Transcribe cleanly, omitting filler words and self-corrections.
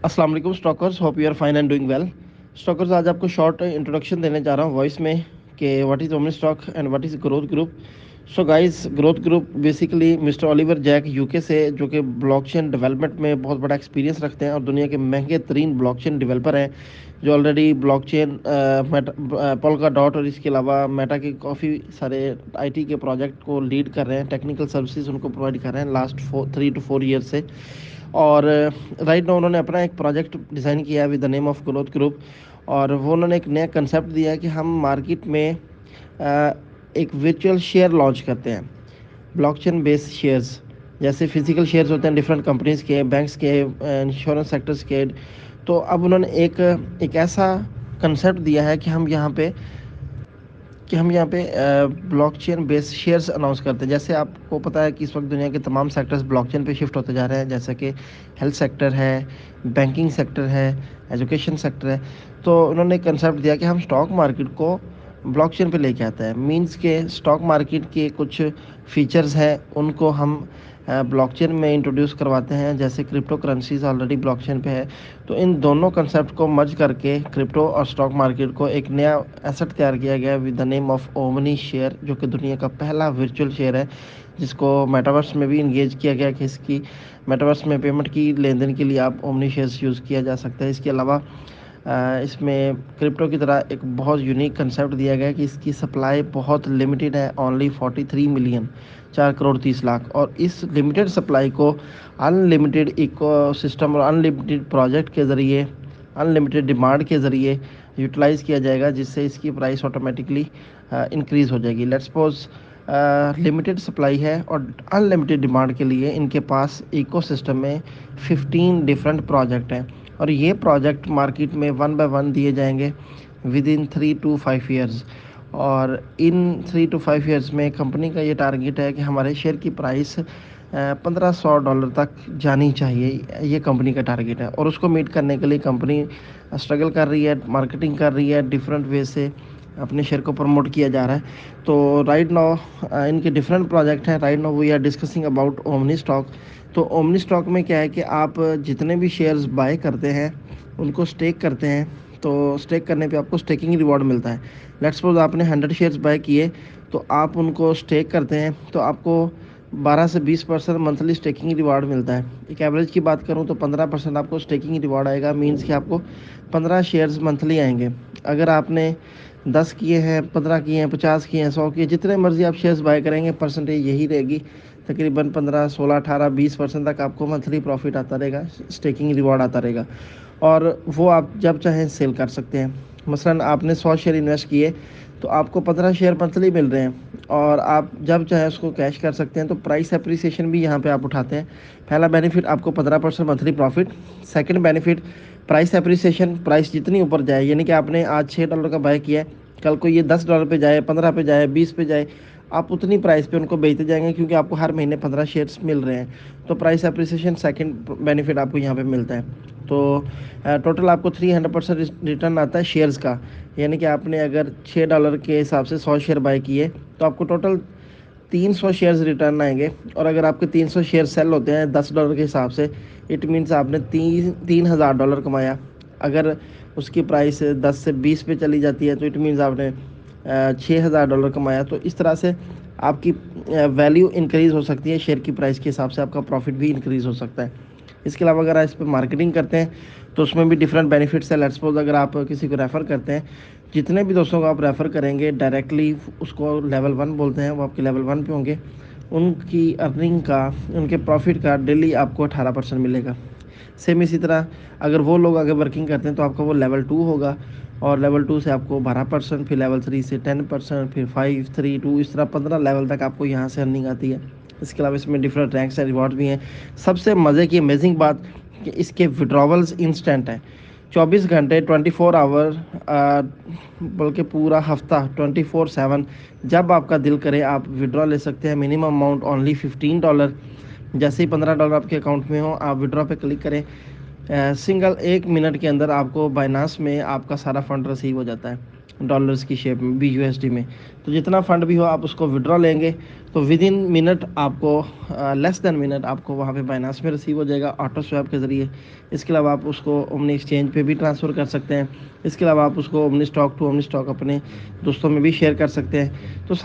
अस्सलाम वालेकुम stockers, hope you are fine and doing well. Stockers, आज आपको शॉर्ट इंट्रोडक्शन देने जा रहा हूँ वॉइस में कि what is Omni Stock and what is Growth Group. So guys, Growth Group basically mister Oliver Jack UK से, जो कि ब्लॉकचेन डेवलपमेंट में बहुत बड़ा एक्सपीरियंस रखते हैं और दुनिया के महंगे तरीन ब्लॉकचेन डेवलपर हैं, जो ऑलरेडी ब्लॉकचेन पोल्का डॉट और इसके अलावा मेटा के काफ़ी सारे आईटी के प्रोजेक्ट को लीड कर रहे हैं, टेक्निकल सर्विसेज उनको प्रोवाइड कर रहे हैं लास्ट 3 to 4 ईयर से। और राइट नाउ उन्होंने अपना एक प्रोजेक्ट डिज़ाइन किया है with the name of growth group. और वो उन्होंने एक नया कंसेप्ट दिया है कि हम मार्केट में एक वर्चुअल शेयर लॉन्च करते हैं, ब्लॉकचेन बेस्ड शेयर्स। जैसे फिजिकल शेयर्स होते हैं डिफरेंट कंपनीज़ के, बैंक्स के, इंश्योरेंस सेक्टर्स के। तो अब उन्होंने एक ऐसा कंसेप्ट दिया है कि हम यहाँ पे ब्लॉकचेन बेस्ड शेयर्स अनाउंस करते हैं। जैसे आपको पता है कि इस वक्त दुनिया के तमाम सेक्टर्स ब्लॉकचेन पे शिफ्ट होते जा रहे हैं, जैसे कि हेल्थ सेक्टर है, बैंकिंग सेक्टर है, एजुकेशन सेक्टर है। तो उन्होंने एक कंसेप्ट दिया कि हम स्टॉक मार्केट को ब्लॉकचेन पे लेके आते हैं। मींस के स्टॉक मार्केट के कुछ फीचर्स हैं उनको हम ब्लॉकचेन में इंट्रोड्यूस करवाते हैं, जैसे क्रिप्टो करेंसीज ऑलरेडी ब्लॉकचेन पे है। तो इन दोनों कंसेप्ट को मर्ज करके क्रिप्टो और स्टॉक मार्केट को एक नया एसेट तैयार किया गया with the name of omni share, जो कि दुनिया का पहला वर्चुअल शेयर है, जिसको मेटावर्स में भी इंगेज किया गया कि इसकी मेटावर्स में पेमेंट की लेन देन के लिए आप ओमनी शेयर्स यूज़ किया जा सकता है। इसके अलावा इसमें क्रिप्टो की तरह एक बहुत यूनिक कंसेप्ट दिया गया है कि इसकी सप्लाई बहुत लिमिटेड है, ओनली 43 मिलियन, 4 करोड़ 30 लाख। और इस लिमिटेड सप्लाई को अनलिमिटेड इकोसिस्टम और अनलिमिटेड प्रोजेक्ट के ज़रिए, अनलिमिटेड डिमांड के ज़रिए यूटिलाइज़ किया जाएगा, जिससे इसकी प्राइस ऑटोमेटिकली इंक्रीज़ हो जाएगी। लेट्स सपोज लिमिटेड सप्लाई है और अनलिमिटेड डिमांड के लिए इनके पास इकोसिस्टम में 15 डिफरेंट प्रोजेक्ट हैं, और ये प्रोजेक्ट मार्केट में वन बाय वन दिए जाएंगे विद इन 3 to 5 ईयर्स। और इन 3 to 5 ईयर्स में कंपनी का ये टारगेट है कि हमारे शेयर की प्राइस $1500 तक जानी चाहिए। ये कंपनी का टारगेट है, और उसको मीट करने के लिए कंपनी स्ट्रगल कर रही है, मार्केटिंग कर रही है, डिफरेंट वे से अपने शेयर को प्रमोट किया जा रहा है। तो राइट नाउ इनके डिफरेंट प्रोजेक्ट हैं। Right now we are discussing about Omni Stock. तो ओमनी स्टॉक में क्या है कि आप जितने भी शेयर्स बाय करते हैं उनको स्टेक करते हैं, तो स्टेक करने पे आपको स्टेकिंग रिवॉर्ड मिलता है। लेट्स सपोज आपने 100 शेयर्स बाय किए, तो आप उनको स्टेक करते हैं, तो आपको 12 से 20% मंथली स्टेकिंग रिवार्ड मिलता है। एक एवरेज की बात करूं तो 15% आपको स्टेकिंग रिवार्ड आएगा। मीन्स कि आपको 15 शेयर्स मंथली आएंगे। अगर आपने 10 किए हैं, 15 किए हैं, 50 किए हैं, 100 किए, जितने मर्जी आप शेयर्स बाय करेंगे, परसेंटेज यही रहेगी। तकरीबन 15, 16, 18, 20% तक आपको मंथली प्रॉफिट आता रहेगा, स्टेकिंग रिवॉर्ड आता रहेगा। और वो आप जब चाहें सेल कर सकते हैं। मसलन आपने 100 शेयर इन्वेस्ट किए, तो आपको 15 शेयर मंथली मिल रहे हैं, और आप जब चाहे उसको कैश कर सकते हैं। तो प्राइस एप्रिसिएशन भी यहाँ पे आप उठाते हैं। पहला बेनिफिट आपको 15% monthly profit. Second benefit price appreciation, price जितनी ऊपर जाए, यानी कि आपने आज $6 का बाय किया है, कल को ये $10 पे जाए, 15 पे जाए, 20 पे जाए, आप उतनी प्राइस पे उनको बेचते जाएंगे, क्योंकि आपको हर महीने 15 शेयर्स मिल रहे हैं। तो प्राइस एप्रिसिएशन सेकंड बेनिफिट आपको यहाँ पे मिलता है। तो टोटल आपको 300% रिटर्न आता है शेयर्स का। यानी कि आपने अगर $6 के हिसाब से 100 शेयर बाय किए, तो आपको टोटल 300 शेयर्स रिटर्न आएंगे। और अगर आपके 300 शेयर सेल होते हैं $10 के हिसाब से, इट मीन्स आपने $3000 कमाया। अगर उसकी प्राइस 10 से 20 पे चली जाती है, तो इट मीन्स आपने $6000 कमाया। तो इस तरह से आपकी वैल्यू इंक्रीज़ हो सकती है, शेयर की प्राइस के हिसाब से आपका प्रॉफिट भी इंक्रीज़ हो सकता है। इसके अलावा अगर आप इस पर मार्केटिंग करते हैं, तो उसमें भी डिफरेंट बेनिफिट्स है। लेट्स सपोज अगर आप किसी को रेफ़र करते हैं, जितने भी दोस्तों को आप रेफ़र करेंगे डायरेक्टली, उसको लेवल 1 बोलते हैं, वो आपके लेवल 1 पे होंगे, उनकी अर्निंग का, उनके प्रॉफिट का डेली आपको 18% मिलेगा। सेम इसी तरह अगर वो लोग आगे वर्किंग करते हैं, तो आपका वो लेवल 2 होगा, और लेवल 2 से आपको 12%, फिर लेवल 3 से 10%, फिर 5, 3, 2, इस तरह 15 लेवल तक आपको यहाँ से अर्निंग आती है। इसके अलावा इसमें डिफरेंट रैंक्स एंड रिवॉर्ड भी हैं। सबसे मज़े की अमेजिंग बात कि इसके विड्रॉवल्स इंस्टेंट हैं, 24 घंटे, 24 आवर, बल्कि पूरा हफ्ता 24/7, जब आपका दिल करे आप विड्रॉ ले सकते हैं। Minimum amount only $15। जैसे ही $15 आपके अकाउंट में हो, आप विड्रॉ पे क्लिक करें, सिंगल 1 मिनट के अंदर आपको बाइनांस में आपका सारा फंड रिसीव हो जाता है। डॉलर्स की शेप में, BUSD में। तो जितना फंड भी हो आप उसको विड्रॉ लेंगे तो विद इन मिनट आपको, लेस देन मिनट आपको वहाँ पे बाइनांस में रिसीव हो जाएगा ऑटो स्वैप के ज़रिए। इसके अलावा आप उसको ओमनी एक्सचेंज पे भी ट्रांसफ़र कर सकते हैं। इसके अलावा आप उसको Omni Stock to Omni Stock अपने दोस्तों में भी शेयर कर सकते हैं। तो